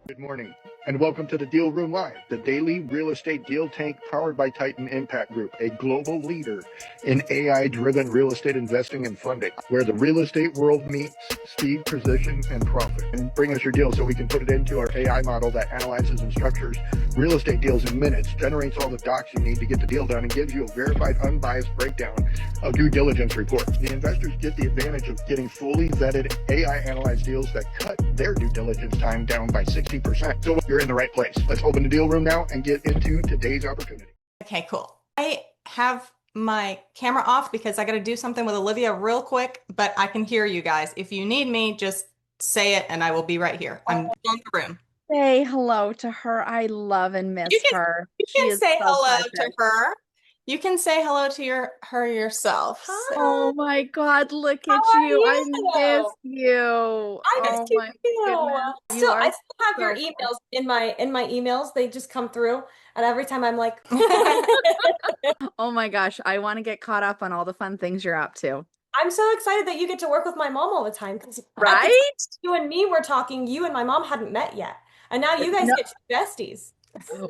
Good morning, and welcome to the Deal Room Live, the daily real estate deal tank powered by Titan Impact Group, a global leader in AI-driven real estate investing and funding, where the real estate world meets speed, precision, and profit. And bring us your deal so we can put it into our AI model that analyzes and structures real estate deals in minutes, generates all the docs you need to get the deal done, and gives you a verified, unbiased breakdown of due diligence report. The investors get the advantage of getting fully vetted AI-analyzed deals that cut their due diligence time down by 60%. So you're in the right place. Let's open the deal room now and get into today's opportunity. Okay, cool. I have my camera off because I got to do something with Olivia real quick, but I can hear you guys. If you need me, just say it and I will be right here. I'm in the room. Say hello to her. I love and miss her. You She can is say so hello precious. to her. You can say hello to her yourself. Hi. Oh my God, look at How are you. I you? miss you. I miss Oh you my too. goodness. You Still, are I still have your so emails in my emails. They just come through, and every time I'm like, Oh my gosh, I want to get caught up on all the fun things you're up to. I'm so excited that you get to work with my mom all the time because Right? you and me were talking. You and my mom hadn't met yet, and now you guys No. get to be besties.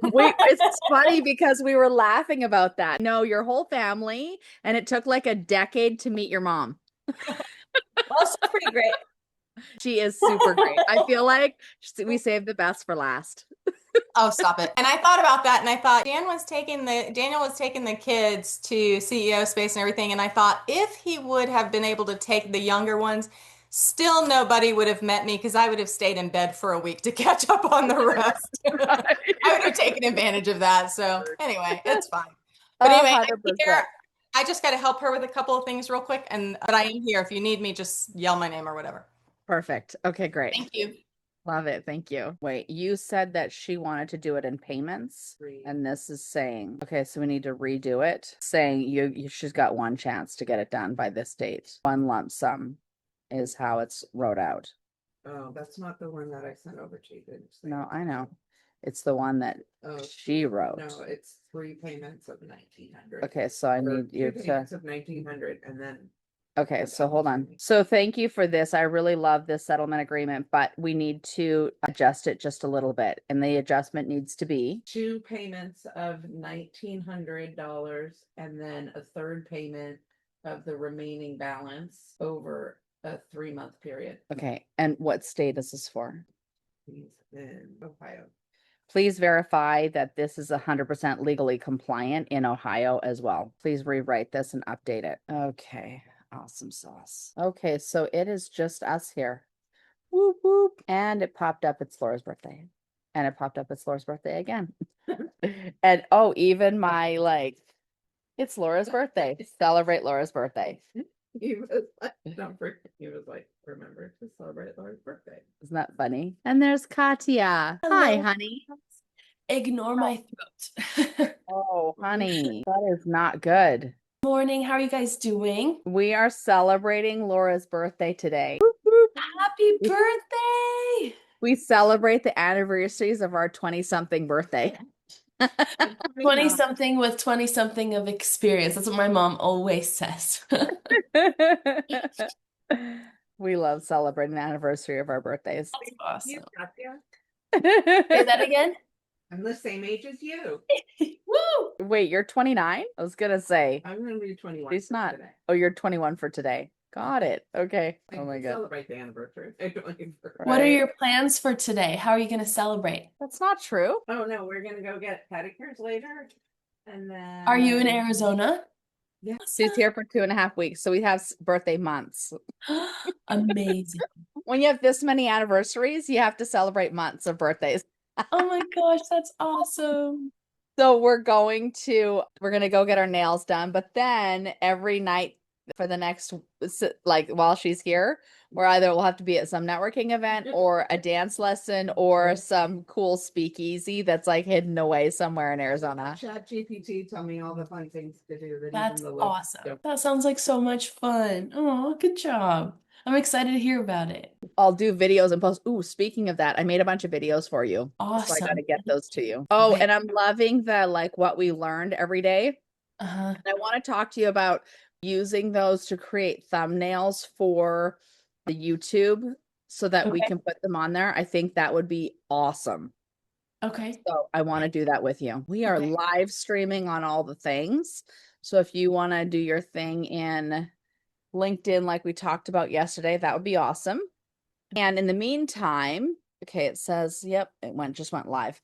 Wait, it's funny because we were laughing about that. No, your whole family, and it took like a decade to meet your mom. Well, she's pretty great. She is super great. I feel like we saved the best for last. Oh, stop it. And I thought about that and I thought Daniel was taking the kids to CEO space and everything. And I thought if he would have been able to take the younger ones, still nobody would have met me because I would have stayed in bed for a week to catch up on the rest. Right. I would have taken advantage of that. So anyway, it's fine. But anyway, I'm 100%. here. I just got to help her with a couple of things real quick. But I am here. If you need me, just yell my name or whatever. Perfect. Okay, great. Thank you. Love it. Thank you. Wait, you said that she wanted to do it in payments, and this is saying, okay, so we need to redo it, saying she's got one chance to get it done by this date. One lump sum is how it's wrote out. Oh, that's not the one that I sent over to you. No, I know. It's the one that she wrote. No, it's 3 payments of 1,900. Okay, so I need you two to. payments of 1,900, and then. Okay, so hold on. So thank you for this. I really love this settlement agreement, but we need to adjust it just a little bit. And the adjustment needs to be 2 payments of $1,900 and then a third payment of the remaining balance over a 3-month period. okay. And what state is this for? He's in Ohio. Please verify that this is 100% legally compliant in Ohio as well. Please rewrite this and update it. Okay. Awesome sauce. Okay, so it is just us here. Whoop whoop. And it popped up it's Laura's birthday. And it popped up it's Laura's birthday again. And oh, even my it's Laura's birthday. Celebrate Laura's birthday. He was like, remember to celebrate Laura's birthday. Isn't that funny? And there's Katya. Hi, Hello. honey. Ignore my throat. Oh, honey, that is not good. Morning, how are you guys doing? We are celebrating Laura's birthday today. Happy birthday! We celebrate the anniversaries of our 20-something birthday. 20-something with 20-something of experience. That's what my mom always says. We love celebrating the anniversary of our birthdays. That's awesome. Say Say that again? I'm the same age as you. Woo! Wait, you're 29? I was gonna say. I'm going to be 21. She's not. Today. Oh, you're 21 for today. Got it. Okay. I Oh my can God. Celebrate the anniversary. What are Right. your plans for today? How are you going to celebrate? That's not true. Oh no, we're gonna go get pedicures later, and then. Are you in Arizona? Yeah. She's here for 2.5 weeks, so we have birthday months. Amazing. When you have this many anniversaries, you have to celebrate months of birthdays. Oh my gosh, that's awesome. So we're gonna go get our nails done, but then every night for the next, like while she's here, we'll have to be at some networking event or a dance lesson or some cool speakeasy that's like hidden away somewhere in Arizona. ChatGPT tell me all the fun things to do. That's awesome. That sounds like so much fun. Oh, good job. I'm excited to hear about it. I'll do videos and post. Ooh, speaking of that, I made a bunch of videos for you. So I Awesome. gotta get those to you. Oh, Wait. and I'm loving what we learned every day. Uh-huh. And I want to talk to you about using those to create thumbnails for the YouTube so that we Okay. can put them on there. I think that would be awesome. Okay. So I want to do that with you. We are Okay. live streaming on all the things. So if you want to do your thing in LinkedIn, like we talked about yesterday, that would be awesome. And in the meantime, okay, it says, yep, just went live.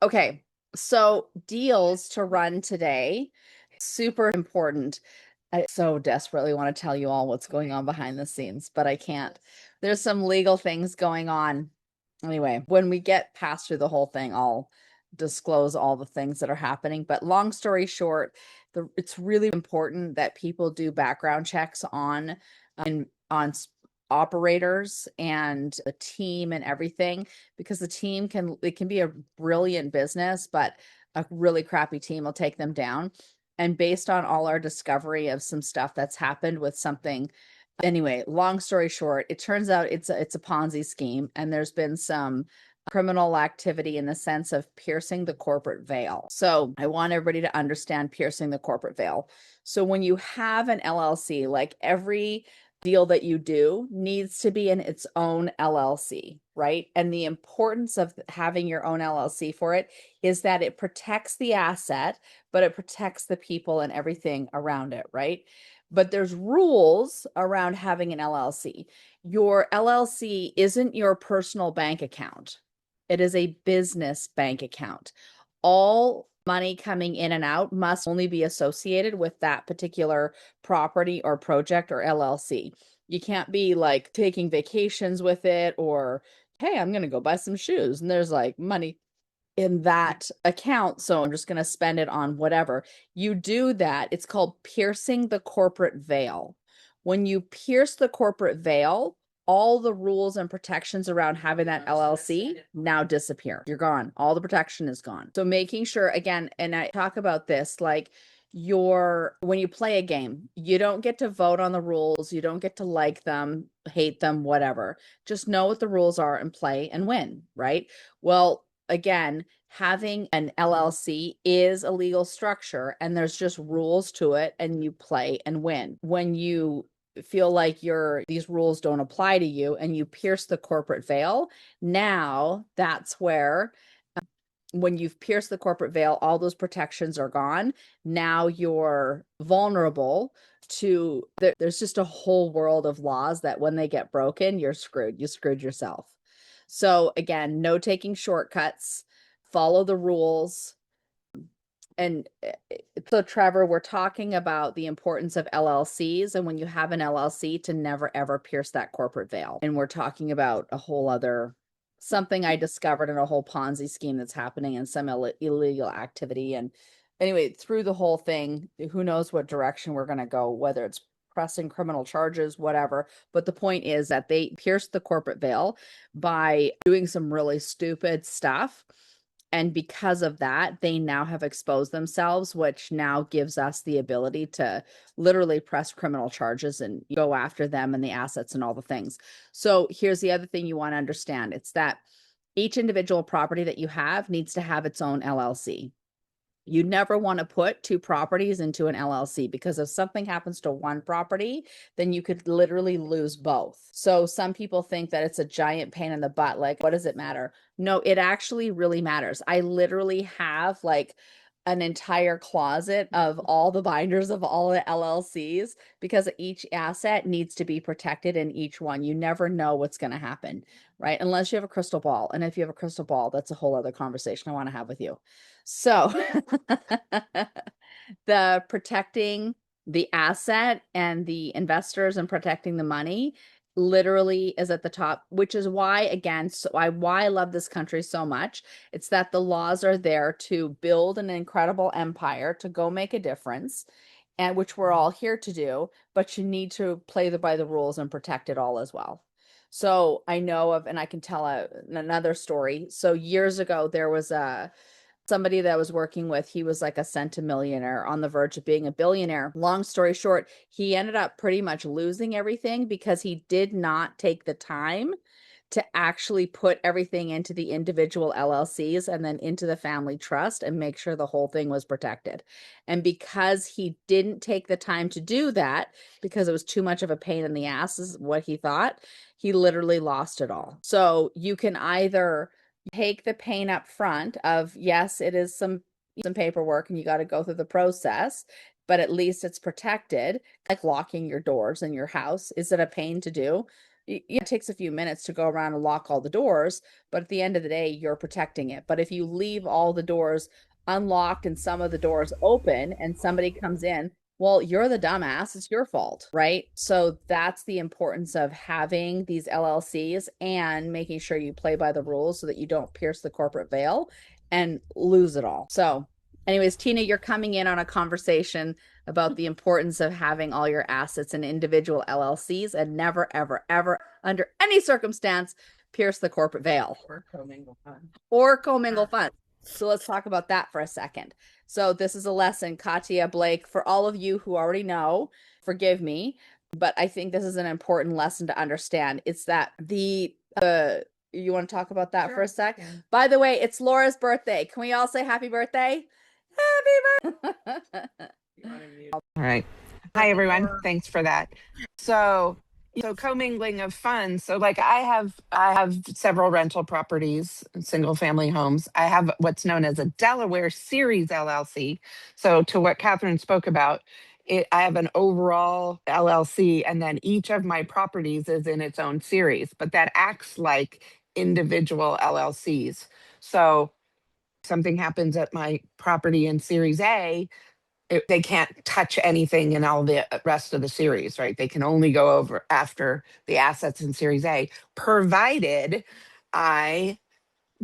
Okay, so deals to run today, super important. I so desperately want to tell you all what's going on behind the scenes, but I can't. There's some legal things going on. Anyway, when we get past through the whole thing, I'll disclose all the things that are happening. But long story short, it's really important that people do background checks on operators and the team and everything, because the team it can be a brilliant business, but a really crappy team will take them down. And based on all our discovery of some stuff that's happened with something, anyway, long story short, it turns out it's a Ponzi scheme, and there's been some criminal activity in the sense of piercing the corporate veil. So I want everybody to understand piercing the corporate veil. So when you have an LLC, like every deal that you do needs to be in its own LLC, right? And the importance of having your own LLC for it is that it protects the asset, but it protects the people and everything around it, right? But there's rules around having an LLC. Your LLC isn't your personal bank account. It is a business bank account. All money coming in and out must only be associated with that particular property or project or LLC. You can't be like taking vacations with it, or, hey, I'm going to go buy some shoes and there's like money in that account, so I'm just going to spend it on whatever. You do that, it's called piercing the corporate veil. When you pierce the corporate veil, all the rules and protections around having that LLC now disappear. You're gone. All the protection is gone. So making sure, again, and I talk about this, like when you play a game, you don't get to vote on the rules. You don't get to like them, hate them, whatever. Just know what the rules are and play and win, right? Well, again, having an LLC is a legal structure, and there's just rules to it, and you play and win. When you feel like these rules don't apply to you and you pierce the corporate veil, now that's where, when you've pierced the corporate veil, all those protections are gone. Now you're vulnerable to there's just a whole world of laws that when they get broken, you're screwed. You screwed yourself. So again, no taking shortcuts, follow the rules. And so, Trevor, we're talking about the importance of LLCs, and when you have an LLC, to never ever pierce that corporate veil. And we're talking about a whole other something I discovered in a whole Ponzi scheme that's happening and some illegal activity. And anyway, through the whole thing, who knows what direction we're going to go, whether it's pressing criminal charges, whatever. But the point is that they pierced the corporate veil by doing some really stupid stuff. And because of that, they now have exposed themselves, which now gives us the ability to literally press criminal charges and go after them and the assets and all the things. So here's the other thing you want to understand. It's that each individual property that you have needs to have its own LLC. You never want to put two properties into an LLC, because if something happens to one property, then you could literally lose both. So some people think that it's a giant pain in the butt. Like, what does it matter? No, it actually really matters. I literally have like an entire closet of all the binders of all the LLCs, because each asset needs to be protected in each one. You never know what's going to happen, right? Unless you have a crystal ball. And if you have a crystal ball, that's a whole other conversation I want to have with you. So the protecting the asset and the investors and protecting the money literally is at the top, which is why, again, why I love this country so much. It's that the laws are there to build an incredible empire, to go make a difference, and which we're all here to do, but you need to play by the rules and protect it all as well. So I know of, and I can tell another story. So years ago, there was somebody that I was working with. He was like a centimillionaire on the verge of being a billionaire. Long story short, he ended up pretty much losing everything because he did not take the time to actually put everything into the individual LLCs and then into the family trust and make sure the whole thing was protected. And because he didn't take the time to do that, because it was too much of a pain in the ass, is what he thought, he literally lost it all. So you can either take the pain up front of, yes, it is some paperwork and you got to go through the process, but at least it's protected, like locking your doors in your house. Is it a pain to do? It takes a few minutes to go around and lock all the doors, but at the end of the day, you're protecting it. But if you leave all the doors unlocked and some of the doors open and somebody comes in, well, you're the dumbass. It's your fault, right? So that's the importance of having these LLCs and making sure you play by the rules so that you don't pierce the corporate veil and lose it all. So anyways, Tina, you're coming in on a conversation about the importance of having all your assets in individual LLCs and never, ever, ever, under any circumstance, pierce the corporate veil. Or commingle funds. Or commingle funds. So let's talk about that for a second. So this is a lesson, Katia, Blake, for all of you who already know, forgive me, but I think this is an important lesson to understand. It's that you want to talk about that for a sec? Yeah. By the way, it's Laura's birthday. Can we all say happy birthday? Happy birthday. You wanna mute? All right. Hi, everyone. Thanks for that. So commingling of funds. So like I have several rental properties, single family homes. I have what's known as a Delaware Series LLC. So to what Catherine spoke about, I have an overall LLC, and then each of my properties is in its own series, but that acts like individual LLCs. So something happens at my property in Series A, they can't touch anything in all the rest of the series, right? They can only go over after the assets in Series A, provided I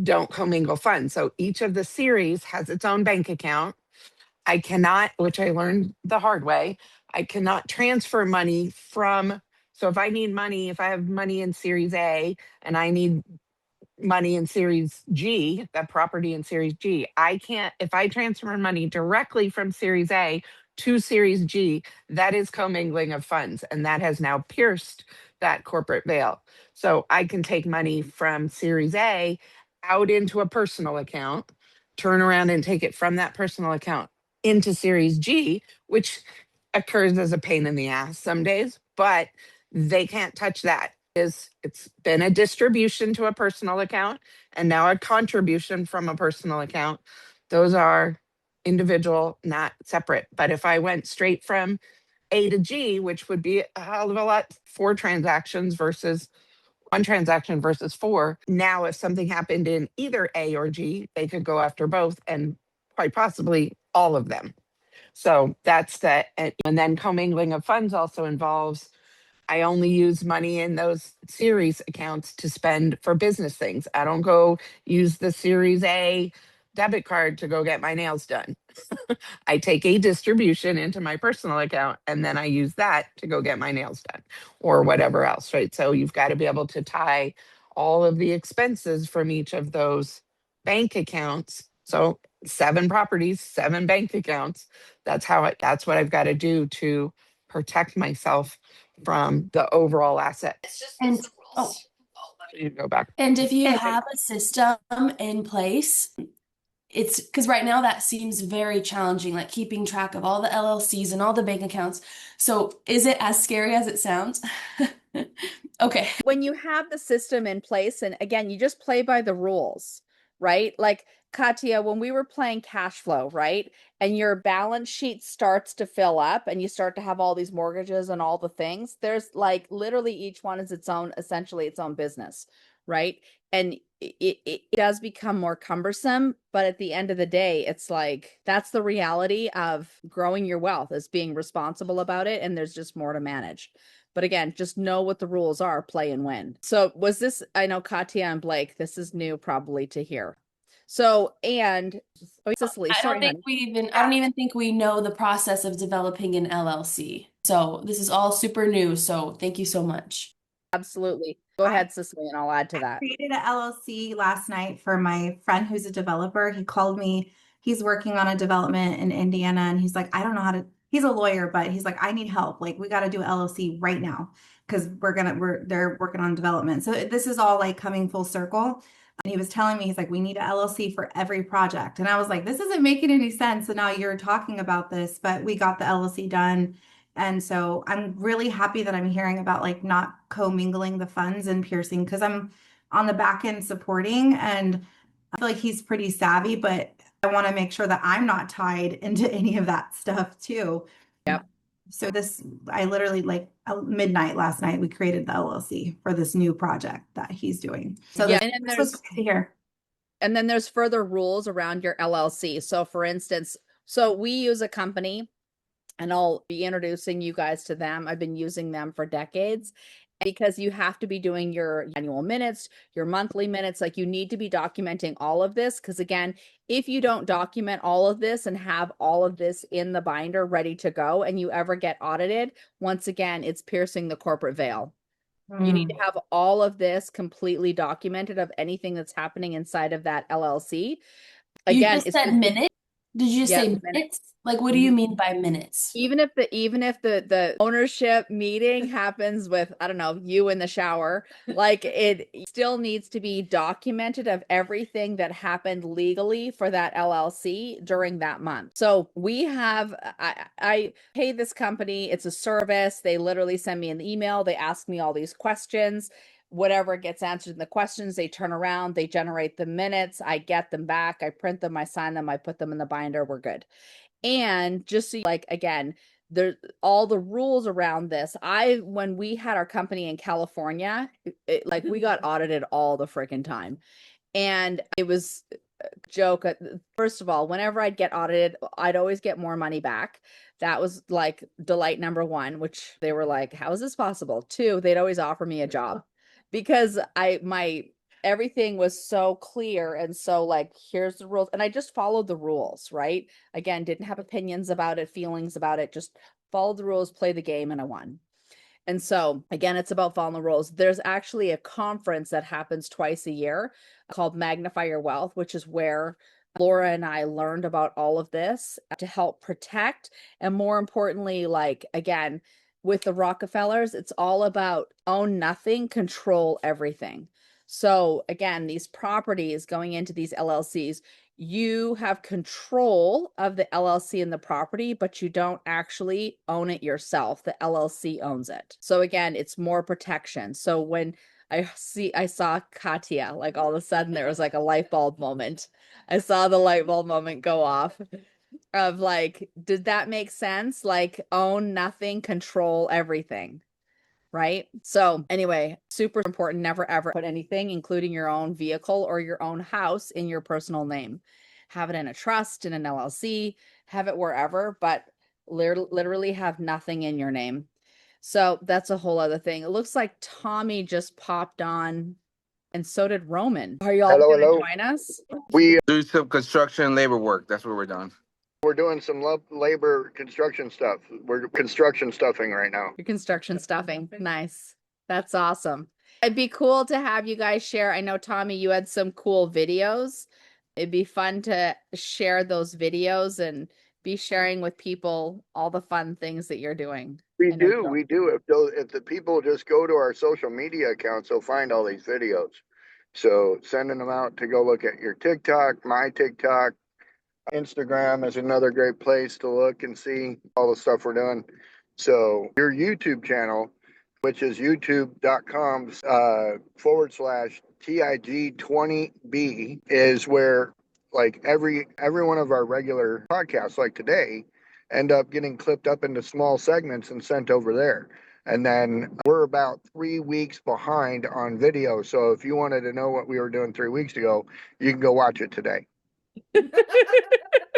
don't commingle funds. So each of the series has its own bank account. I cannot, which I learned the hard way, I cannot transfer money from. So if I need money, if I have money in Series A and I need money in Series G, that property in Series G, I can't, if I transfer money directly from Series A to Series G, that is commingling of funds. And that has now pierced that corporate veil. So I can take money from Series A out into a personal account, turn around and take it from that personal account into Series G, which occurs as a pain in the ass some days, but they can't touch that. It's been a distribution to a personal account and now a contribution from a personal account. Those are individual, not separate. But if I went straight from A to G, which would be a hell of a lot, 4 transactions versus 1 transaction versus 4. Now, if something happened in either A or G, they could go after both and quite possibly all of them. So that's that. And then commingling of funds also involves, I only use money in those series accounts to spend for business things. I don't go use the Series A debit card to go get my nails done. I take a distribution into my personal account and then I use that to go get my nails done or whatever else, right? So you've got to be able to tie all of the expenses from each of those bank accounts. So 7 properties, 7 bank accounts. That's what I've got to do to protect myself from the overall asset. And oh, You go back. and if you have a system in place, it's because right now that seems very challenging, like keeping track of all the LLCs and all the bank accounts. So is it as scary as it sounds? Okay. When you have the system in place, and again, you just play by the rules, right? Like Katia, when we were playing cash flow, right? And your balance sheet starts to fill up and you start to have all these mortgages and all the things, there's like literally each one is its own, essentially its own business, right? And it does become more cumbersome, but at the end of the day, it's like that's the reality of growing your wealth, is being responsible about it, and there's just more to manage. But again, just know what the rules are, play and win. So was this, I know Katia and Blake, this is new probably to hear. So, and Cicely, I sorry, don't think I don't even think we know the process of developing an LLC. So this is all super new. So thank you so much. absolutely. Go ahead, Cicely, and I'll add to that. Created an LLC last night for my friend who's a developer. He called me. He's working on a development in Indiana, and he's like, I don't know how to. He's a lawyer, but he's like, I need help. Like, we got to do an LLC right now. because they're working on development. So this is all like coming full circle. And he was telling me, he's like, we need a LLC for every project. And I was like, this isn't making any sense. And now you're talking about this, but we got the LLC done. And so I'm really happy that I'm hearing about like not commingling the funds and piercing, because I'm on the back end supporting, and I feel like he's pretty savvy, but I want to make sure that I'm not tied into any of that stuff too. Yep. So I literally like midnight last night, we created the LLC for this new project that he's doing. So Yeah, this was great to hear. And then there's further rules around your LLC. So for instance, so we use a company, and I'll be introducing you guys to them. I've been using them for decades, because you have to be doing your annual minutes, your monthly minutes. Like, you need to be documenting all of this, because again, if you don't document all of this and have all of this in the binder ready to go, and you ever get audited, once again, it's piercing the corporate veil. You need to have all of this completely documented of anything that's happening inside of that LLC. Again, You just said minutes? Did you just say minutes. minutes? Like, what do you mean by minutes? Even if the ownership meeting happens with, I don't know, you in the shower, like, it still needs to be documented of everything that happened legally for that LLC during that month. So we have, I pay this company, it's a service. They literally send me an email. They ask me all these questions. Whatever gets answered in the questions, they turn around, they generate the minutes. I get them back. I print them, I sign them, I put them in the binder. We're good. And just so, like, again, there's all the rules around this. When we had our company in California, like, we got audited all the freaking time. And it was a joke. First of all, whenever I'd get audited, I'd always get more money back. That was like delight number one, which they were like, how is this possible? Two, they'd always offer me a job, because everything was so clear, and so, like, here's the rules, and I just followed the rules, right? Again, didn't have opinions about it, feelings about it, just followed the rules, play the game, and I won. And so again, it's about following the rules. There's actually a conference that happens twice a year called Magnify Your Wealth, which is where Laura and I learned about all of this to help protect, and more importantly, like, again, with the Rockefellers, it's all about own nothing, control everything. So again, these properties going into these LLCs, you have control of the LLC and the property, but you don't actually own it yourself. The LLC owns it. So again, it's more protection. So when I saw Katya, like, all of a sudden there was like a light bulb moment. I saw the light bulb moment go off of, like, did that make sense? Like, own nothing, control everything. Right? So anyway, super important. Never ever put anything, including your own vehicle or your own house, in your personal name. Have it in a trust, in an LLC, have it wherever, but literally have nothing in your name. So that's a whole other thing. It looks like Tommy just popped on, and so did Roman. Are y'all going to join us? We Do some construction labor work. That's what we're doing. We're doing some labor construction stuff. We're construction stuffing right now. Your construction stuffing. Nice. That's awesome. It'd be cool to have you guys share. I know, Tommy, you had some cool videos. It'd be fun to share those videos and be sharing with people all the fun things that you're doing. We do. If the people just go to our social media accounts, they'll find all these videos. So sending them out to go look at your TikTok, my TikTok. Instagram is another great place to look and see all the stuff we're doing. So your YouTube channel, which is youtube.com /TIG20B, is where, like, every one of our regular podcasts, like today, end up getting clipped up into small segments and sent over there. And then we're about 3 weeks behind on video. So if you wanted to know what we were doing 3 weeks ago, you can go watch it today.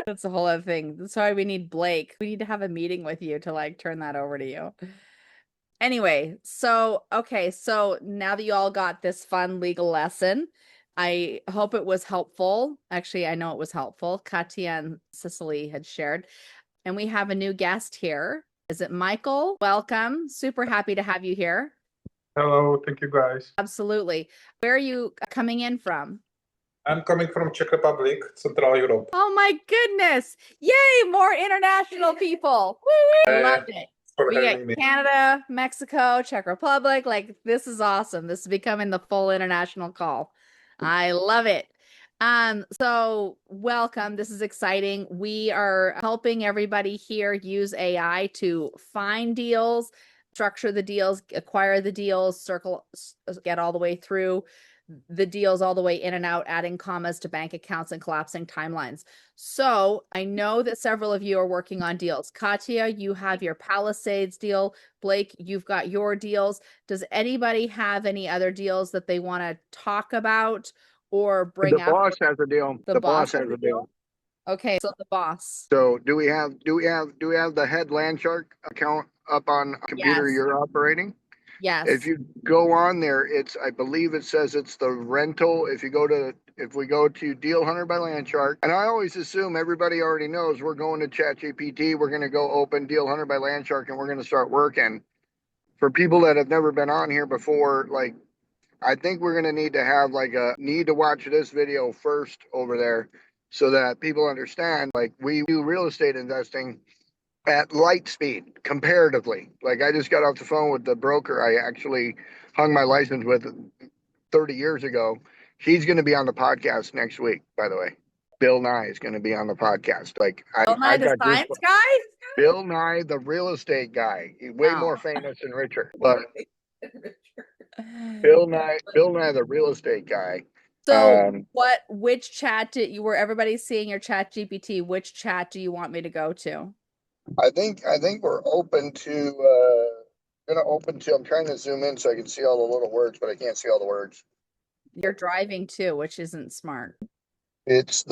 That's a whole other thing. That's why we need Blake. We need to have a meeting with you to, like, turn that over to you. Anyway, so, okay, so now that you all got this fun legal lesson, I hope it was helpful. Actually, I know it was helpful. Katya and Cicely had shared. And we have a new guest here. Is it Michael? Welcome. Super happy to have you here. Hello, thank you guys. Absolutely. Where are you coming in from? I'm coming from Czech Republic, Central Europe. Oh my goodness. Yay, more international people. Woo! I loved it. for We having get me. Canada, Mexico, Czech Republic. Like, this is awesome. This is becoming the full international call. I love it. So welcome. This is exciting. We are helping everybody here use AI to find deals, structure the deals, acquire the deals, get all the way through the deals all the way in and out, adding commas to bank accounts and collapsing timelines. So I know that several of you are working on deals. Katya, you have your Palisades deal. Blake, you've got your deals. Does anybody have any other deals that they want to talk about or bring The up? boss has a deal. The boss has a deal. Okay, so the boss. So do we have the head land shark account up on a computer Yes. you're operating? Yes. If you go on there, I believe it says it's the rental. If we go to Deal Hunter by Landshark, and I always assume everybody already knows we're going to ChatGPT, we're going to go open Deal Hunter by Landshark, and we're going to start working. For people that have never been on here before, like, I think we're going to need to have need to watch this video first over there so that people understand, like, we do real estate investing at light speed comparatively. Like, I just got off the phone with the broker I actually hung my license with 30 years ago. He's going to be on the podcast next week, by the way. Bill Nye is going to be on the podcast. Like, Bill Nye, the science guy? Bill Nye, the real estate guy. He's way more famous than Richard. But Bill Nye, the real estate guy. So which chat were everybody seeing your chat GPT? Which chat do you want me to go to? I think we're open to I'm trying to zoom in so I can see all the little words, but I can't see all the words. You're driving too, which isn't smart. It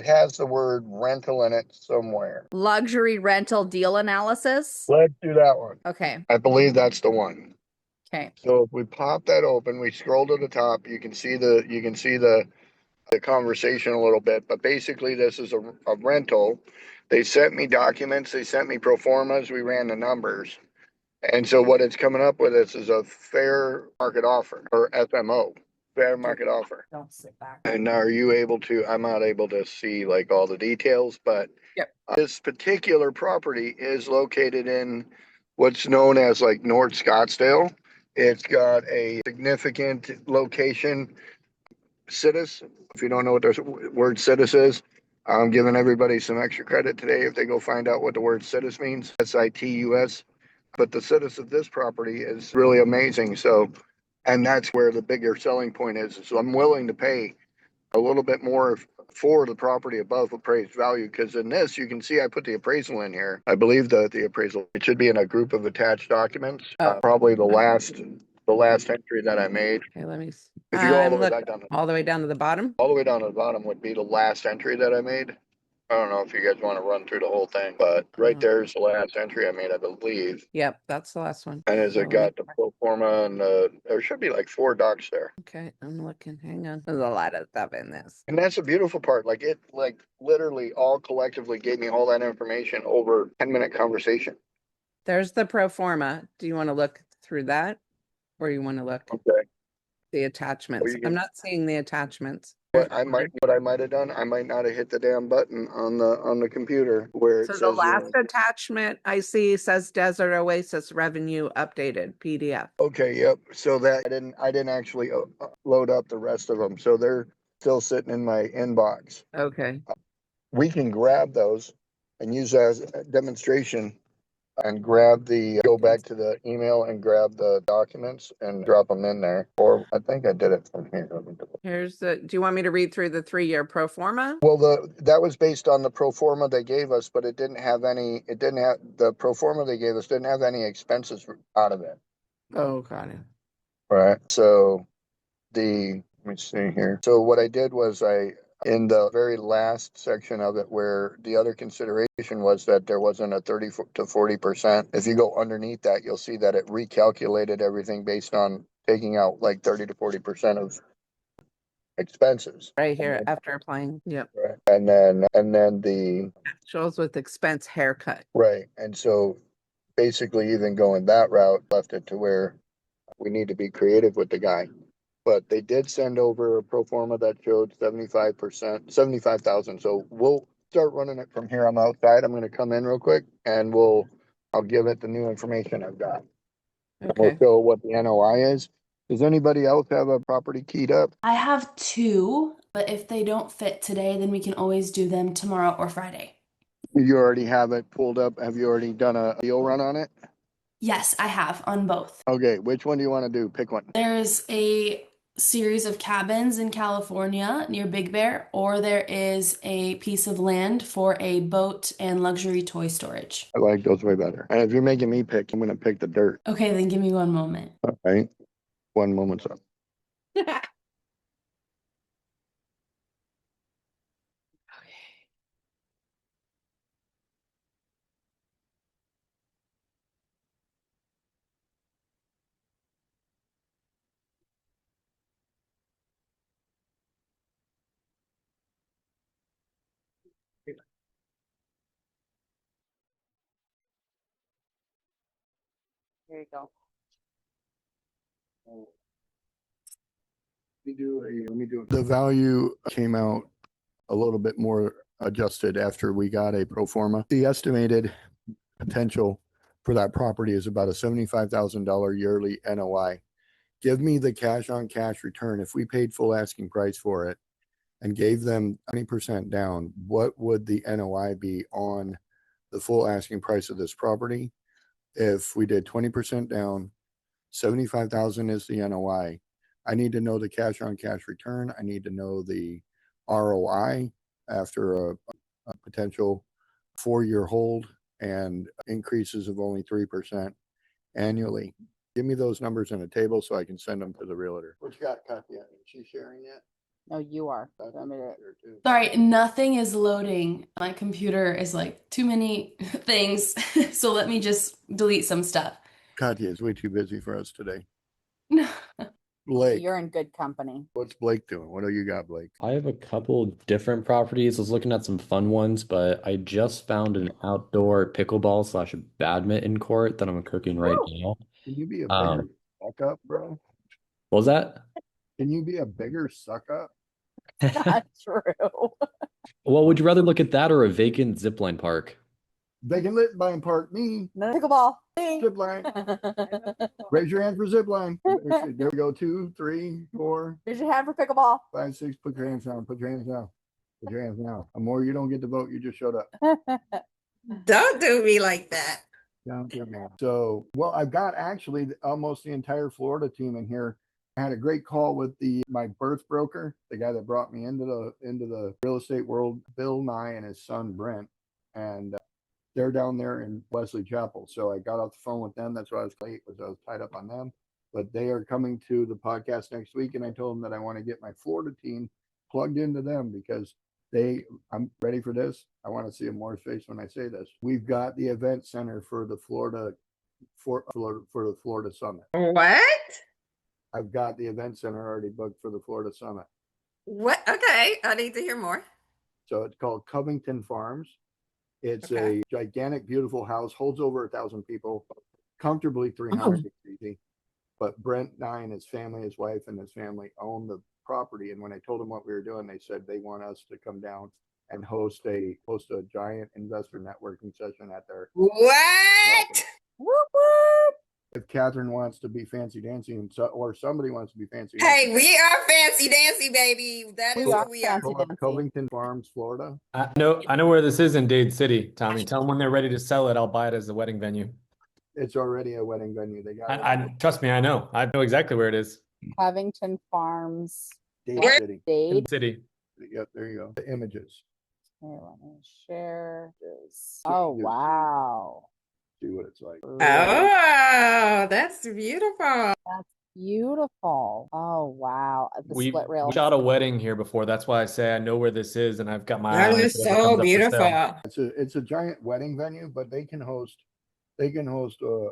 has the word rental in it somewhere. Luxury rental deal analysis. Let's do that one. Okay. I believe that's the one. Okay. So if we pop that open, we scroll to the top, you can see the conversation a little bit, but basically this is a rental. They sent me documents, they sent me pro formas, we ran the numbers. And so what it's coming up with is a fair market offer, or FMO, fair market offer. Don't sit back. And are you able to, I'm not able to see like all the details, but this particular property is located in what's known as like North Scottsdale. It's got a significant location. Citus, if you don't know what the word Citus is, I'm giving everybody some extra credit today if they go find out what the word Citus means. Situs. But the Citus of this property is really amazing. So, and that's where the bigger selling point is. So I'm willing to pay a little bit more for the property above appraised value, because in this you can see I put the appraisal in here. I believe that the appraisal, it should be in a group of attached documents. Probably the last entry that I made. Okay, let me see. If you go all the way back down, all the way down to the bottom. all the way down to the bottom would be the last entry that I made. I don't know if you guys want to run through the whole thing, but right there's the last entry I made, I believe. Yep, that's the last one. And as it got the pro forma and there should be like 4 docs there. Okay, I'm looking. Hang on. There's a lot of stuff in this. And that's the beautiful part. Like, it literally all collectively gave me all that information over 10-minute conversation. There's the pro forma. Do you want to look through that? Or you want to look Okay. the attachments? I'm not seeing the attachments. What I might have done, I might not have hit the damn button on the computer where it So says, the last attachment I see says Desert Oasis revenue updated PDF. Okay, yep. So that I didn't actually load up the rest of them. So they're still sitting in my inbox. Okay. We can grab those and use that as a demonstration and go back to the email and grab the documents and drop them in there. Or I think I did it from here. Do you want me to read through the 3-year pro forma? Well, that was based on the pro forma they gave us, but the pro forma they gave us didn't have any expenses out of it. Oh, got it. Right. So let me see here. So what I did was in the very last section of it, where the other consideration was that there wasn't a 30 to 40%. If you go underneath that, you'll see that it recalculated everything based on taking out like 30 to 40% of expenses. Right here after applying. Yep. Right. And then the shows with expense haircut. Right. And so basically even going that route left it to where we need to be creative with the guy. But they did send over a pro forma that showed 75,000. So we'll start running it from here. I'm outside. I'm going to come in real quick and we'll I'll give it the new information I've got. We'll Okay. show what the NOI is. Does anybody else have a property keyed up? I have two, but if they don't fit today, then we can always do them tomorrow or Friday. You already have it pulled up. Have you already done a deal run on it? Yes, I have on both. Okay, which one do you want to do? Pick one. There's a series of cabins in California near Big Bear, or there is a piece of land for a boat and luxury toy storage. I like those way better. And if you're making me pick, I'm going to pick the dirt. Okay, then give me one moment. All right. One moment's up. Here you go. Let me do it. The value came out a little bit more adjusted after we got a pro forma. The estimated potential for that property is about a $75,000 yearly NOI. Give me the cash on cash return. If we paid full asking price for it and gave them 20% down, what would the NOI be on the full asking price of this property? If we did 20% down, 75,000 is the NOI. I need to know the cash on cash return. I need to know the ROI after a potential 4-year hold and increases of only 3% annually. Give me those numbers in a table so I can send them to the realtor. What you got, Katya? Is she sharing yet? No, you are. Sorry, nothing is loading. My computer is like too many things. So let me just delete some stuff. Katya is way too busy for us today. No. Blake, You're in good company. what's Blake doing? What do you got, Blake? I have a couple different properties. I was looking at some fun ones, but I just found an outdoor pickleball slash badminton court that I'm cooking right now. Can you be a bigger Um, suck up, bro? what was that? Can you be a bigger suck up? Not true. Well, would you rather look at that or a vacant zipline park? They can lit by and park me. No pickleball. Zip line. Raise your hand for zip line. There we go. 2, 3, 4, Here's your hand for pickleball. 5, 6. Put your hands down. Put your hands down. Put your hands down. The more you don't get to vote, you just showed up. Don't do me like that. Down here, man. So, well, I've got actually almost the entire Florida team in here. I had a great call with my birth broker, the guy that brought me into the real estate world, Bill Nye and his son Brent, and they're down there in Wesley Chapel. So I got off the phone with them. That's why I was late, was I was tied up on them. But they are coming to the podcast next week, and I told them that I want to get my Florida team plugged into them because I'm ready for this. I want to see a more face when I say this. We've got the event center for the Florida Summit. What? I've got the event center already booked for the Florida Summit. What? Okay, I need to hear more. So it's called Covington Farms. It's Okay. a gigantic, beautiful house, holds over 1,000 people, comfortably 300 easy. But Brent Nye and his family, his wife and his family own the property. And when I told them what we were doing, they said they want us to come down and host a giant investor networking session at their What? Whoop, whoop. if Catherine wants to be fancy dancy or somebody wants to be fancy Hey, dancing, we are fancy dancy, baby. That is We are who we are. fancy dancy. Covington Farms, Florida. I know where this is in Dade City, Tommy. Tell them when they're ready to sell it, I'll buy it as the wedding venue. It's already a wedding venue. They got I trust me, I know. I know exactly where it is. Covington Farms. Dade Where- City. Dade. City. Yep, there you go. The images. Here, let me share this. So Oh, you- wow. See what it's like. Oh, that's beautiful. Beautiful. Oh, wow. The We split rail. shot a wedding here before. That's why I say I know where this is, and I've got my eye That on it is as it comes so up for beautiful. sale. It's a giant wedding venue, but they can host a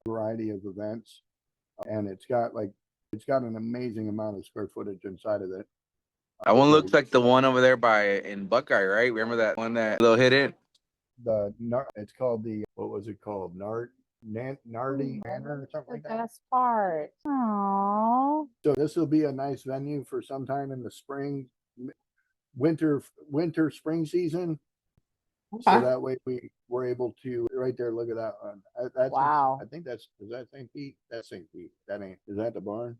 variety of events, and it's got an amazing amount of square footage inside of it. That one looks like the one over there in Buckeye, right? Remember that one that little hit it? It's called what was it called? Nardi Manor or something like The that. best part. Oh. So this will be a nice venue for sometime in the spring, winter, spring season. So Okay. that way we're able to, right there, look at that one. That's, Wow. I think that's, is that St. Pete? That's St. Pete. That ain't, is that the barn?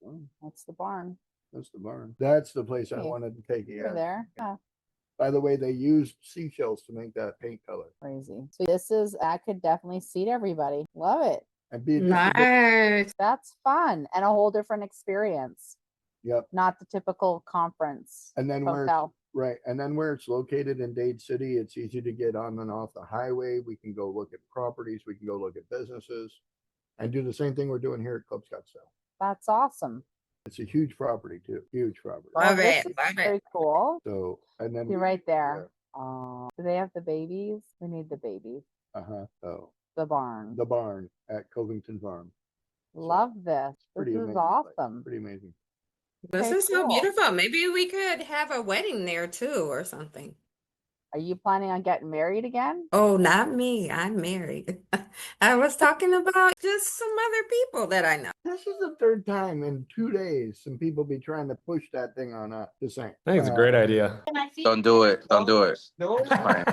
Oh, That's the barn. that's the barn. That's the place I Hey, wanted to take you. Over there. Yeah. By the way, they used seashells to make that paint color. Crazy. So this is, I could definitely seat everybody. Love it. And be just a bit, Nice. That's fun and a whole different experience. yep. Not the typical conference And then where it's, hotel. right, and then where it's located in Dade City, it's easy to get on and off the highway. We can go look at properties, we can go look at businesses, and do the same thing we're doing here at Club Scottsdale. That's awesome. It's a huge property too, huge property. Well, Love this it. is Love it. very cool. So, and then See right there. Do they have the babies? We need the babies. Oh, The barn. the barn at Covington Farm. Love this. Pretty This is amazing place. awesome. Pretty amazing. This Okay, is so cool. beautiful. Maybe we could have a wedding there too or something. Are you planning on getting married again? Oh, not me. I'm married. I was talking about just some other people that I know. This is the third time in 2 days some people be trying to push that thing on us. Just saying. I think it's a great idea. Don't do it. Don't do it. I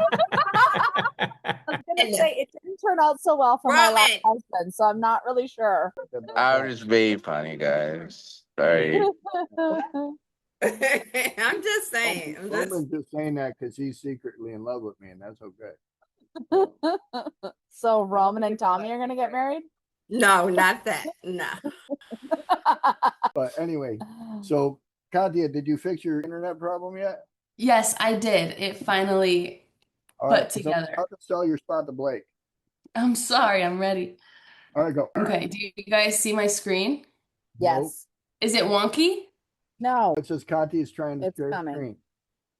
was gonna say it didn't turn out so well for my last Robin. husband, so I'm not really sure. I'm just being funny, guys. Sorry. I'm just saying. I'm just... Roman's just saying that because he's secretly in love with me, and that's okay. So Roman and Tommy are gonna get married? No, not that. No. But anyway, so Katya, did you fix your internet problem yet? Yes, I did. It finally All put right, so together. how to sell your spot to Blake? I'm sorry, I'm ready. All right, go. Okay, do you guys see my screen? Yes. Is it wonky? No. It says Katya's trying to It's share coming. screen.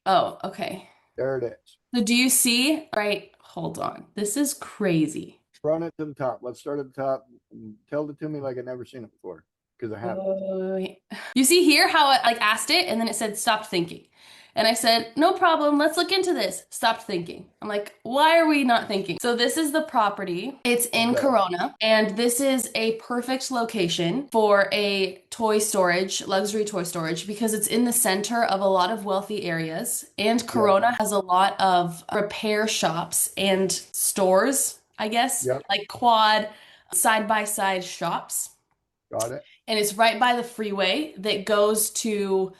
Oh, okay. There it is. So do you see? Right, hold on. This is crazy. Run it to the top. Let's start at the top. And tell it to me like I've never seen it before, because I haven't. You see here how I like asked it and then it said stopped thinking. And I said, no problem, let's look into this. Stopped thinking. I'm like, why are we not thinking? So this is the property. It's in Okay. Corona, and this is a perfect location for a toy storage, luxury toy storage, because it's in the center of a lot of wealthy areas. And Corona has a lot of repair shops and stores, I guess, Yep. like quad side-by-side shops. Got it. And it's right by the freeway that goes to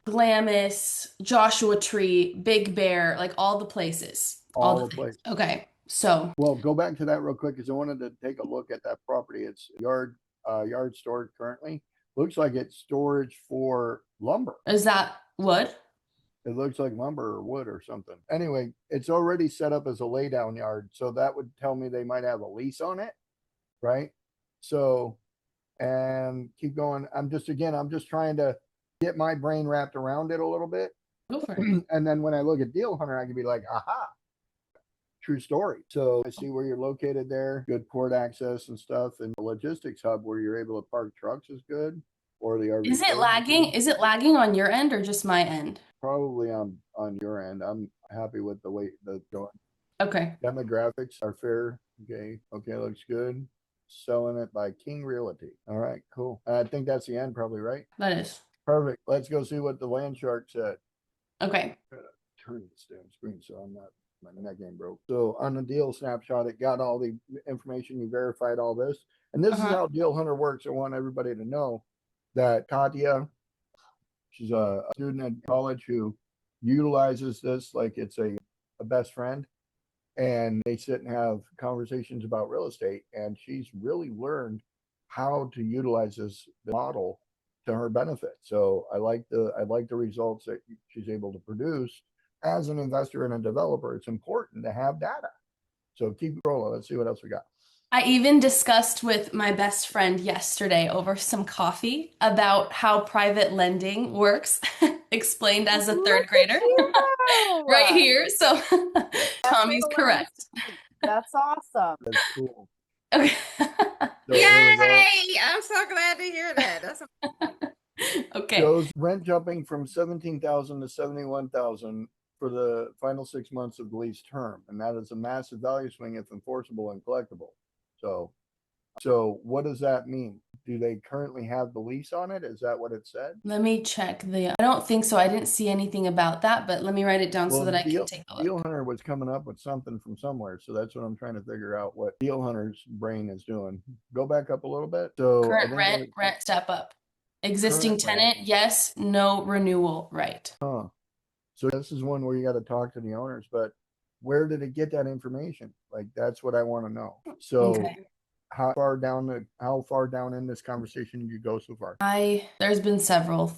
Glamis, Joshua Tree, Big Bear, like all the places. All the things. places. Okay, so Well, go back to that real quick because I wanted to take a look at that property. It's yard storage currently. Looks like it's storage for lumber. is that wood? It looks like lumber or wood or something. Anyway, it's already set up as a laydown yard, so that would tell me they might have a lease on it, right? So, and keep going. I'm just trying to get my brain wrapped around it a little bit. Go for it. And then when I look at Deal Hunter, I can be like, aha, true story. So I see where you're located there, good port access and stuff, and the logistics hub where you're able to park trucks is good. Or the RV Is it storage lagging? good. Is it lagging on your end or just my end? Probably on your end. I'm happy with the way the going. Okay. Demographics are fair. Okay, looks good. Selling it by King Realty. All right, cool. I think that's the end, probably, right? That is. Perfect. Let's go see what the land shark said. Okay. Turn this damn screen so I'm not, my neck ain't broke. So on the deal snapshot, it got all the information. You verified all this. And this is how Deal Hunter works. I want everybody to know that Katya, she's a student at college who utilizes this like it's a best friend. And they sit and have conversations about real estate. And she's really learned how to utilize this model to her benefit. So I like the results that she's able to produce. As an investor and a developer, it's important to have data. So keep rolling. Let's see what else we got. I even discussed with my best friend yesterday over some coffee about how private lending works, explained as a third grader. Right here. So Tommy's correct. That's awesome. That's cool. Okay. So here we go. Yay! I'm so glad to hear that. That's Okay. Shows rent jumping from 17,000 to 71,000 for the final 6 months of the lease term, and that is a massive value swing if enforceable and collectible. So So what does that mean? Do they currently have the lease on it? Is that what it said? Let me check I don't think so. I didn't see anything about that, but let me write it down so that I can take a look. Deal Hunter was coming up with something from somewhere, so that's what I'm trying to figure out what Deal Hunter's brain is doing. Go back up a little bit. So Current rent step up. Existing tenant, yes, no renewal, right. So this is one where you got to talk to the owners, but where did it get that information? Like, that's what I want to know. So Okay. how far down in this conversation did you go so far? There's been several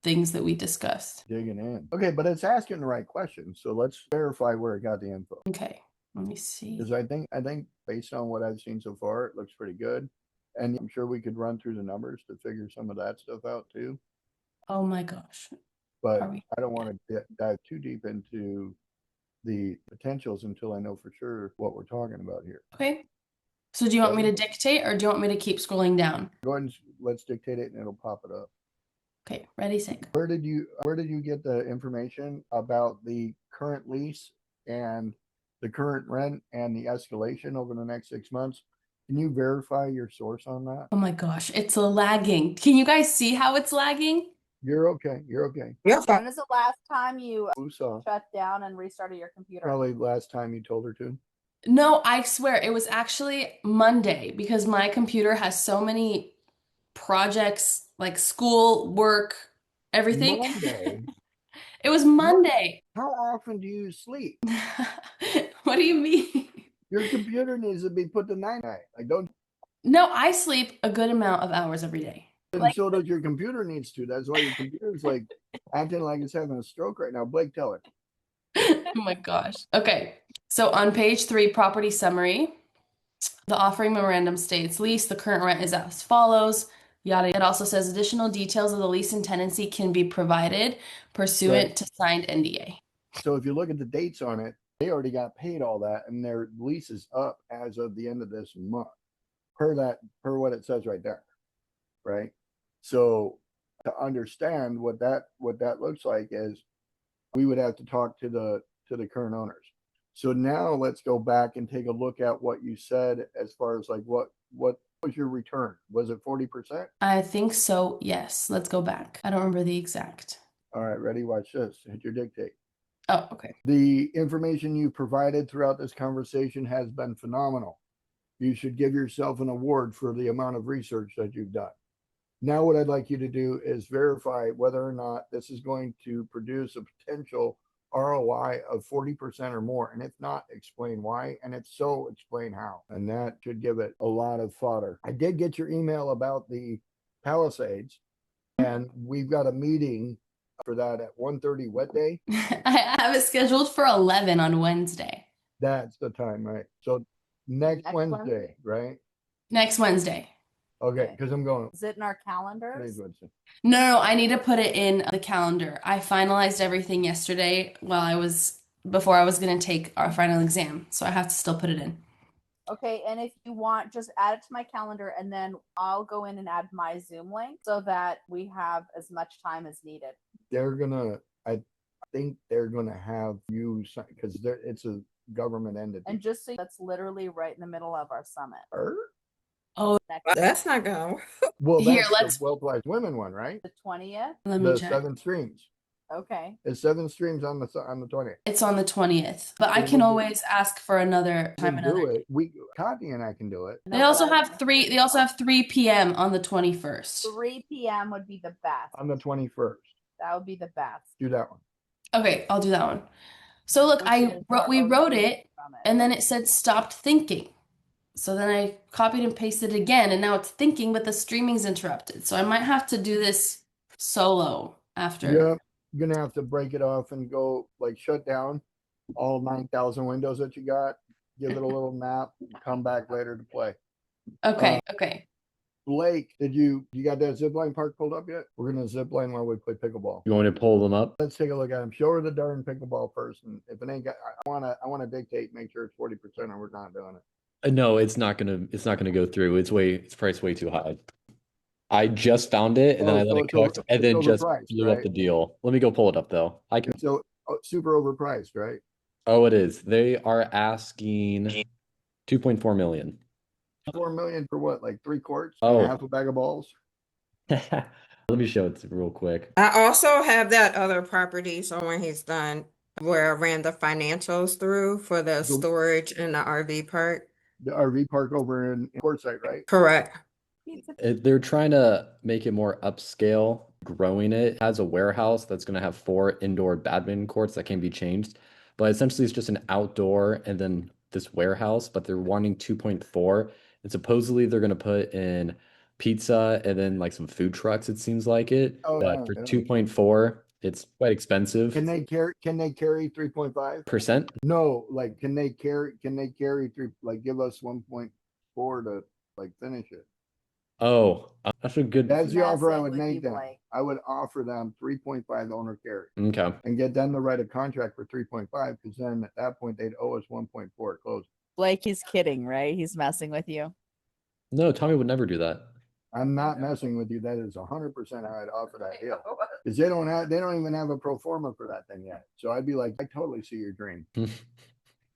things that we discussed. Digging in. Okay, but it's asking the right questions. So let's verify where it got the info. Okay, let me see. Because I think based on what I've seen so far, it looks pretty good. And I'm sure we could run through the numbers to figure some of that stuff out too. Oh my gosh. But I don't want to dive too deep into the potentials until I know for sure what we're talking about here. Okay. So do you want me to dictate or do you want me to keep scrolling down? Go ahead and let's dictate it and it'll pop it up. Okay, ready, set, go. Where did you get the information about the current lease and the current rent and the escalation over the next 6 months? Can you verify your source on that? Oh my gosh, it's lagging. Can you guys see how it's lagging? You're okay. You're okay. When is the last time you Usa. shut down and restarted your computer? Probably last time you told her to. No, I swear it was actually Monday because my computer has so many projects like school, work, everything. Monday. It was Monday. How often do you sleep? What do you mean? Your computer needs to be put to night. Like, don't. No, I sleep a good amount of hours every day. And so does your computer needs to. That's why your computer's like acting like it's having a stroke right now. Blake, tell it. Oh my gosh. Okay. So on page 3, property summary, the offering memorandum states lease, the current rent is as follows. Yada. It also says additional details of the lease and tenancy can be provided pursuant to signed NDA. So if you look at the dates on it, they already got paid all that and their lease is up as of the end of this month per what it says right there. Right. So to understand what that looks like is we would have to talk to the current owners. So now let's go back and take a look at what you said as far as like what was your return? Was it 40%? I think so, yes. Let's go back. I don't remember the exact. All right, ready? Watch this. Hit your dictate. Oh, okay. The information you provided throughout this conversation has been phenomenal. You should give yourself an award for the amount of research that you've done. Now, what I'd like you to do is verify whether or not this is going to produce a potential ROI of 40% or more. And if not, explain why. And if so, explain how. And that should give it a lot of fodder. I did get your email about the Palisades, and we've got a meeting for that at 1:30 what day? I have it scheduled for 11 on Wednesday. That's the time, right? So next Wednesday, right? Next Wednesday. Okay, because I'm going. Is it in our calendars? Today's Wednesday. No, I need to put it in the calendar. I finalized everything yesterday before I was going to take our final exam. So I have to still put it in. Okay, and if you want, just add it to my calendar and then I'll go in and add my Zoom link so that we have as much time as needed. I think they're gonna have you, because it's a government entity. And just so that's literally right in the middle of our summit. Oh, That's not going. Well, Here, that's the Well-Placed Women one, right? The 20th? Let me The check. 7 streams. Okay. It's 7 streams on the 20th. It's on the 20th, but I can always ask for another time. Do it. Kathy and I can do it. They also have 3 p.m. on the 21st. 3 p.m. would be the best. On the 21st. That would be the best. Do that one. Okay, I'll do that one. So look, we wrote it and then it said stopped thinking. So then I copied and pasted it again and now it's thinking, but the streaming's interrupted. So I might have to do this solo after. Yeah, you're gonna have to break it off and go like shut down all 9,000 windows that you got, give it a little nap, come back later to play. Okay, okay. Blake, you got that zipline park pulled up yet? We're gonna zipline while we play pickleball. You want me to pull them up? Let's take a look at them. Show her the darn pickleball first, and if it ain't got, I wanna dictate, make sure it's 40% or we're not doing it. No, it's not gonna go through. It's priced way too high. I just found it and then I let it cook and then just blew up the deal. Let me go pull it up though. I can. So super overpriced, right? Oh, it is. They are asking 2.4 million. 4 million for what? Like 3 quarts? Oh. Half a bag of balls? Let me show it real quick. I also have that other property, so when he's done, where I ran the financials through for the storage in the RV park. The RV park over in Quartzsite, right? Correct. They're trying to make it more upscale, growing it. It has a warehouse that's going to have 4 indoor badminton courts that can be changed. But essentially, it's just an outdoor and then this warehouse, but they're wanting 2.4. And supposedly, they're going to put in pizza and then like some food trucks, it seems like it. Oh, But yeah, for yeah. 2.4, it's quite expensive. Can they carry 3.5%? No, like can they carry 3, like give us 1.4 to like finish it? Oh, that's a good. That's the offer I Messing would with make you, them. Blake. I would offer them 3.5 owner carry Okay. and get them to write a contract for 3.5 because then at that point they'd owe us 1.4 at close. Blake, he's kidding, right? He's messing with you. No, Tommy would never do that. I'm not messing with you. That is 100% how I'd offer that deal because they don't even have a pro forma for that thing yet. So I'd be like, I totally see your dream.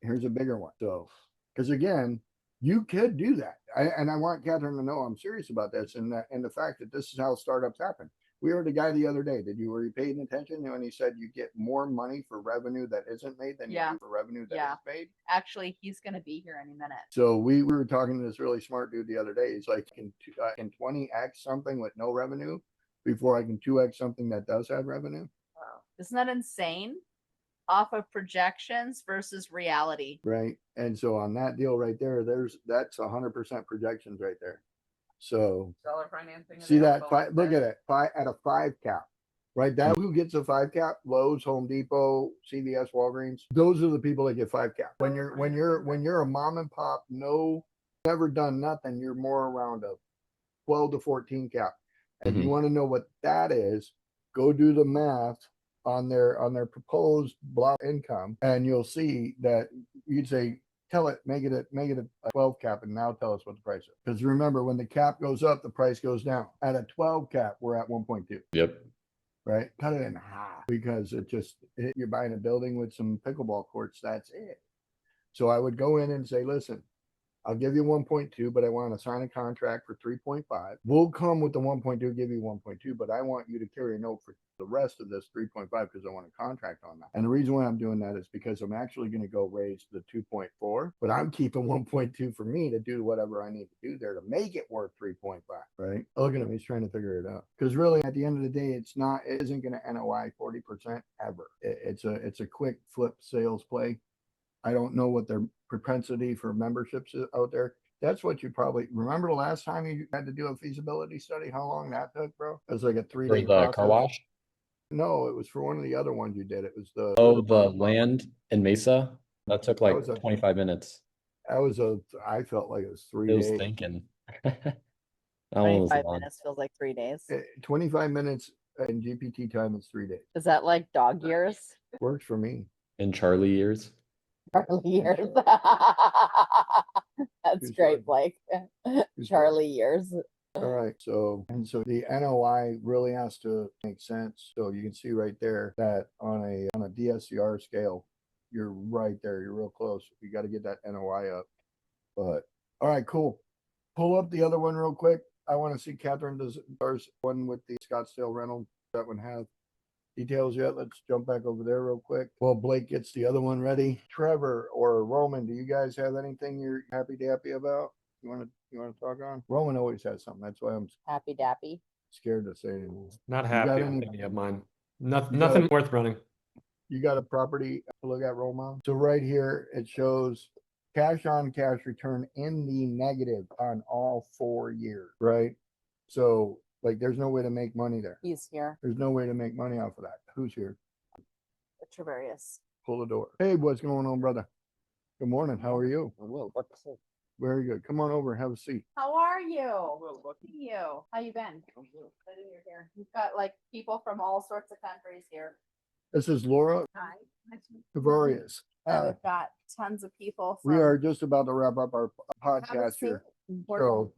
Here's a bigger one. So, because again, you could do that. And I want Catherine to know I'm serious about this and the fact that this is how startups happen. We heard a guy the other day. Were you paying attention when he said you get more money for revenue that isn't made than you do for revenue that is made? Actually, he's going to be here any minute. So we were talking to this really smart dude the other day. He's like, can 20x something with no revenue before I can 2x something that does have revenue? Wow. Isn't that insane? Off of projections versus reality. Right. And so on that deal right there, that's 100% projections right there. So Seller financing. see that? Look at it. At a 5 cap, right? That who gets a 5 cap? Lowe's, Home Depot, CVS, Walgreens. Those are the people that get 5 cap. When you're a mom and pop, never done nothing, you're more around a 12 to 14 cap. And if you want to know what that is, go do the math on their proposed block income, and you'll see that you'd say, make it a 12 cap, and now tell us what the price is. Because remember, when the cap goes up, the price goes down. At a 12 cap, we're at 1.2. Yep. Right? Cut it in half because you're buying a building with some pickleball courts. That's it. So I would go in and say, listen, I'll give you 1.2, but I want to sign a contract for 3.5. We'll come with the 1.2, give you 1.2, but I want you to carry a note for the rest of this 3.5 because I want a contract on that. And the reason why I'm doing that is because I'm actually going to go raise the 2.4, but I'm keeping 1.2 for me to do whatever I need to do there to make it worth 3.5, right? Look at him, he's trying to figure it out. Because really, at the end of the day, it isn't going to NOI 40% ever. It's a quick flip sales play. I don't know what their propensity for memberships is out there. That's what you probably remember the last time you had to do a feasibility study, how long that took, bro? It was like a 3-day process. Car wash? No, it was for one of the other ones you did. It was the land in Mesa. That took like 25 minutes. I felt like it was 3 days. I was thinking. 25 minutes feels like 3 days. 25 minutes in GPT time is 3 days. Is that like dog years? Works for me. In Charlie years. Charlie years. That's great, Blake. Charlie years. All right. So the NOI really has to make sense. So you can see right there that on a DSCR scale, you're right there. You're real close. You got to get that NOI up. But all right, cool. Pull up the other one real quick. I want to see Catherine does ours one with the Scottsdale rental. That one have details yet. Let's jump back over there real quick. Well, Blake gets the other one ready. Trevor or Roman, do you guys have anything you're happy about? You want to talk on? Roman always has something. That's why I'm happy dappy. Scared to say anything. Not happy. I'm thinking of mine. Nothing worth running. You got a property to look at, Roman? So right here, it shows cash on cash return in the negative on all 4 years, right? So like there's no way to make money there. He's here. There's no way to make money off of that. Who's here? Travarius. Pull the door. Hey, what's going on, brother? Good morning. How are you? Very good. Come on over. Have a seat. How are you? You. How you been? You're here. You've got like people from all sorts of countries here. This is Laura Hi. Travarius. We've got tons of people. We are just about to wrap up our podcast here. So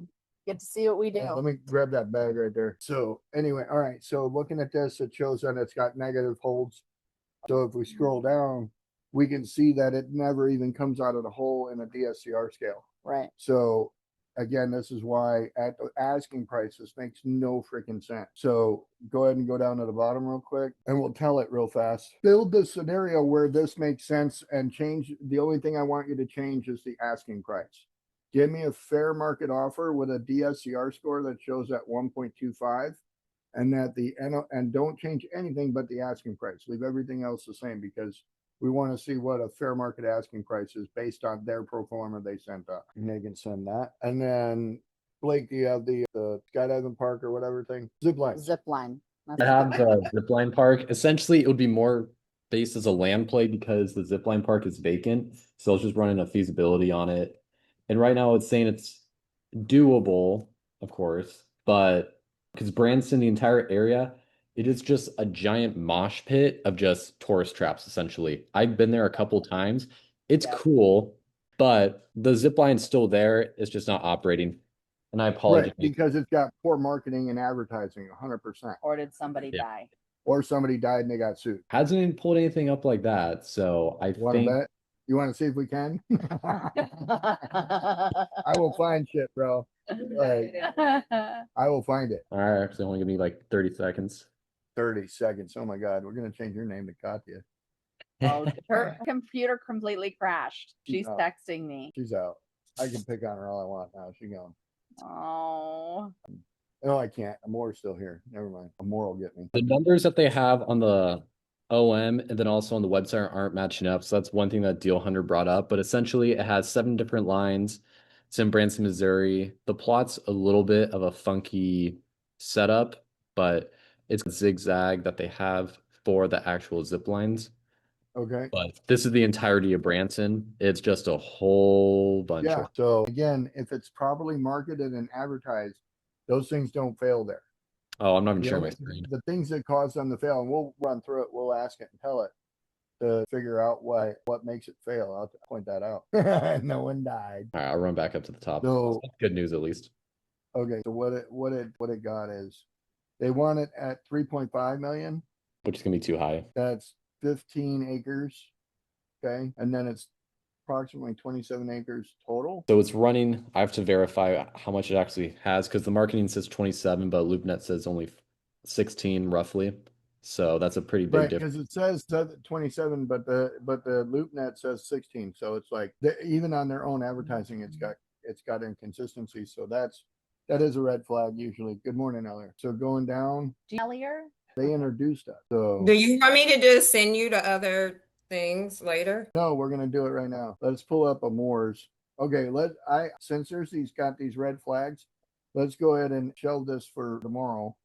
get to see what we do. let me grab that bag right there. So anyway, all right. So looking at this, it shows that it's got negative holds. So if we scroll down, we can see that it never even comes out of the hole in a DSCR scale. Right. So again, this is why at the asking price, this makes no freaking sense. So go ahead and go down to the bottom real quick and we'll tell it real fast. Build the scenario where this makes sense and change. The only thing I want you to change is the asking price. Give me a fair market offer with a DSCR score that shows at 1.25 and that and don't change anything but the asking price. Leave everything else the same because we want to see what a fair market asking price is based on their pro forma they sent up. Megan send that. And then Blake, do you have the skydiving park or whatever thing? Zip line. Zip line. I have the zipline park. Essentially, it would be more based as a land play because the zipline park is vacant. So I was just running a feasibility on it. And right now it's saying it's doable, of course, but because Branson, the entire area, it is just a giant mosh pit of just tourist traps, essentially. I've been there a couple times. It's cool, but the zip line's still there. It's just not operating. And I apologize. Right, because it's got poor marketing and advertising, 100%. Or did somebody die? Or somebody died and they got sued. Hasn't even pulled anything up like that. So I Want to think bet? You want to see if we can? I will find shit, bro. Like, I will find it. all right, actually only give me like 30 seconds. 30 seconds. Oh my God, we're gonna change your name to Katya. Oh, her computer completely crashed. She's Oh. texting me. She's out. I can pick on her all I want now. She's gone. Oh. No, I can't. Amore's still here. Never mind. Amore will get me. The numbers that they have on the OM and then also on the website aren't matching up. So that's one thing that Deal Hunter brought up. But essentially, it has 7 different lines. It's in Branson, Missouri. The plot's a little bit of a funky setup, but it's a zigzag that they have for the actual zip lines. Okay. But this is the entirety of Branson. It's just a whole bunch Yeah. of. So again, if it's properly marketed and advertised, those things don't fail there. Oh, I'm not even The sharing my only- screen. The things that cause them to fail, and we'll run through it. We'll ask it and tell it to figure out what makes it fail. I'll point that out. No one died. All right, I'll run back up to the top. So That's good news, at least. okay. So what it got is they want it at 3.5 million. Which is gonna be too high. That's 15 acres. Okay, and then it's approximately 27 acres total. So it's running. I have to verify how much it actually has because the marketing says 27, but LoopNet says only 16 roughly. So that's a pretty big Right, difference. because it says 27, but the LoopNet says 16. So it's like even on their own advertising, it's got inconsistency. So that is a red flag usually. Good morning, Eller. So going down, Ellier? they introduced us. So Do you want me to just send you the other things later? no, we're gonna do it right now. Let's pull up Amore's. Okay, since got these red flags, let's go ahead and shelve this for tomorrow.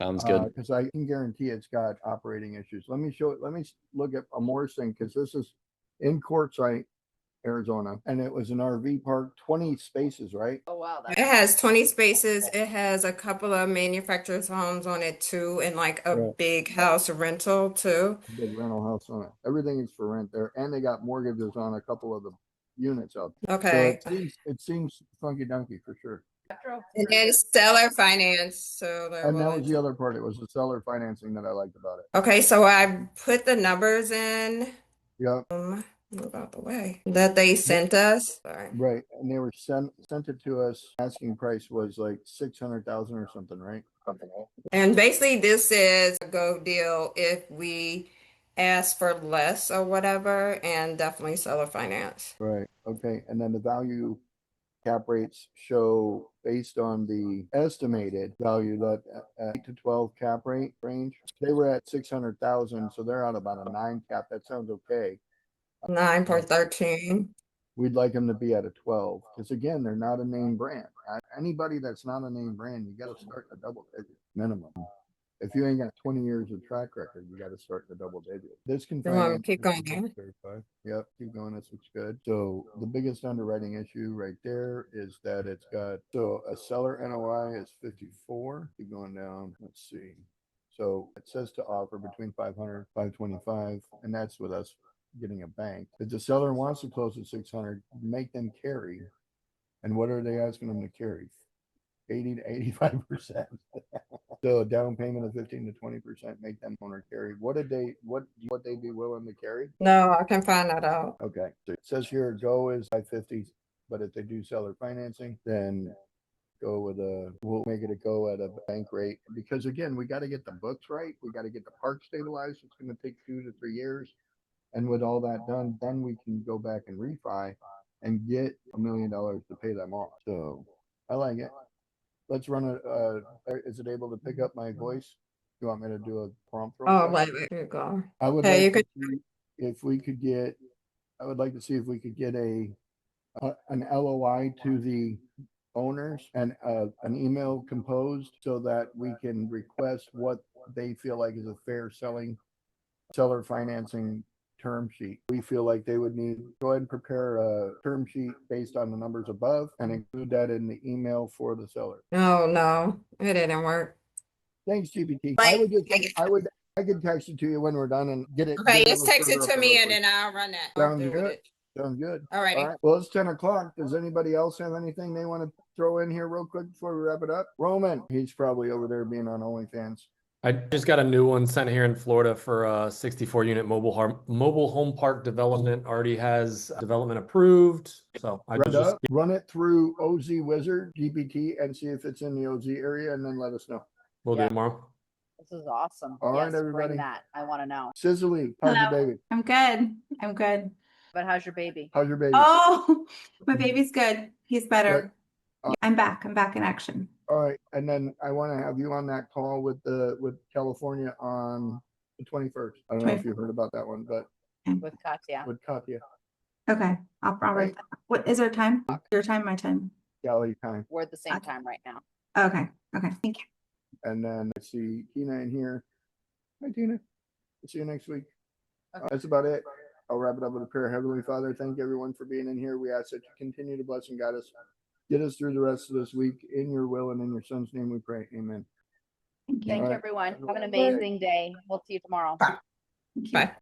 Sounds good. Because I can guarantee it's got operating issues. Let me look at Amore's thing because this is in Quartzsite, Arizona, and it was an RV park, 20 spaces, right? Oh, wow. It has 20 spaces. It has a couple of manufacturers' homes on it too, and like a Right. big house rental too. Big rental house on it. Everything is for rent there, and they got mortgages on a couple of the units out there. Okay. So it seems funky dunky for sure. And then seller finance. So they're And that willing was the to. other part. It was the seller financing that I liked about it. Okay, so I put the numbers in. Yep. Move out the way that they sent us. Sorry. Right. And they were sent it to us. Asking price was like 600,000 or something, right? And basically, this is a go deal if we ask for less or whatever, and definitely seller finance. Right. Okay. And then the value cap rates show based on the estimated value that 8 to 12 cap rate range. They were at 600,000, so they're at about a 9 cap. That sounds okay. 9.13. We'd like them to be at a 12 because again, they're not a name brand. Anybody that's not a name brand, you got to start a double digit minimum. If you ain't got 20 years of track record, you got to start the double digit. This can Keep going. Yep, keep going. This looks good. So the biggest underwriting issue right there is that it's got a seller NOI is 54. Keep going down. Let's see. So it says to offer between 500, 525, and that's with us getting a bank. If the seller wants to close at 600, make them carry. And what are they asking them to carry? 80 to 85%. So a down payment of 15 to 20%, make them owner carry. What they be willing to carry? No, I can find that out. Okay. So it says here go is 550, But if they do seller financing, then we'll make it a go at a bank rate. Because again, we got to get the books right. We got to get the park stabilized. It's going to take 2 to 3 years. And with all that done, then we can go back and refi and get $1 million to pay them off. So I like it. Let's run is it able to pick up my voice? You want me to do a prompt? Oh, wait, here you go. I would Okay, like you to could. see if we could get, I would like to see if we could get an LOI to the owners and an email composed so that we can request what they feel like is a fair seller financing term sheet. We feel like they would need, go ahead and prepare a term sheet based on the numbers above and include that in the email for the seller. Oh, no, it didn't work. Thanks, GPT. Like, I could text it to you when we're done and get it. okay, get just text it further to up me real and quick. then I'll run that. Sounds With good. it. Sounds good. All righty. All right. Well, it's 10 o'clock. Does anybody else have anything they want to throw in here real quick before we wrap it up? Roman, he's probably over there being on OnlyFans. I just got a new one sent here in Florida for a 64 unit mobile home park development. Already has development approved. So I just run it through OZ Wizard GPT and see if it's in the OZ area, and then let us know. We'll do it tomorrow. This is awesome. All right, Yes, everybody. bring that. I want to know. Cicely, how's your baby? I'm good. I'm good. But how's your baby? How's your baby? Oh, my baby's good. He's better. Good. I'm back. I'm back in action. All right, and then I want to have you on that call with California on the 21st. I don't know if you heard about that one, but With Katya. with Katya, Okay. I'll write that. What is our time? Your time, my time. Cali time. We're at the same time right now. Okay. Okay. Thank you. And then I see Tina in here. Hi, Tina. We'll see you next week. That's about it. I'll wrap it up with a prayer. Heavenly Father, thank everyone for being in here. We ask that you continue to bless and guide us. Get us through the rest of this week. In your will and in your son's name we pray. Amen. Thank you, everyone. Have an amazing day. We'll see you tomorrow. Bye.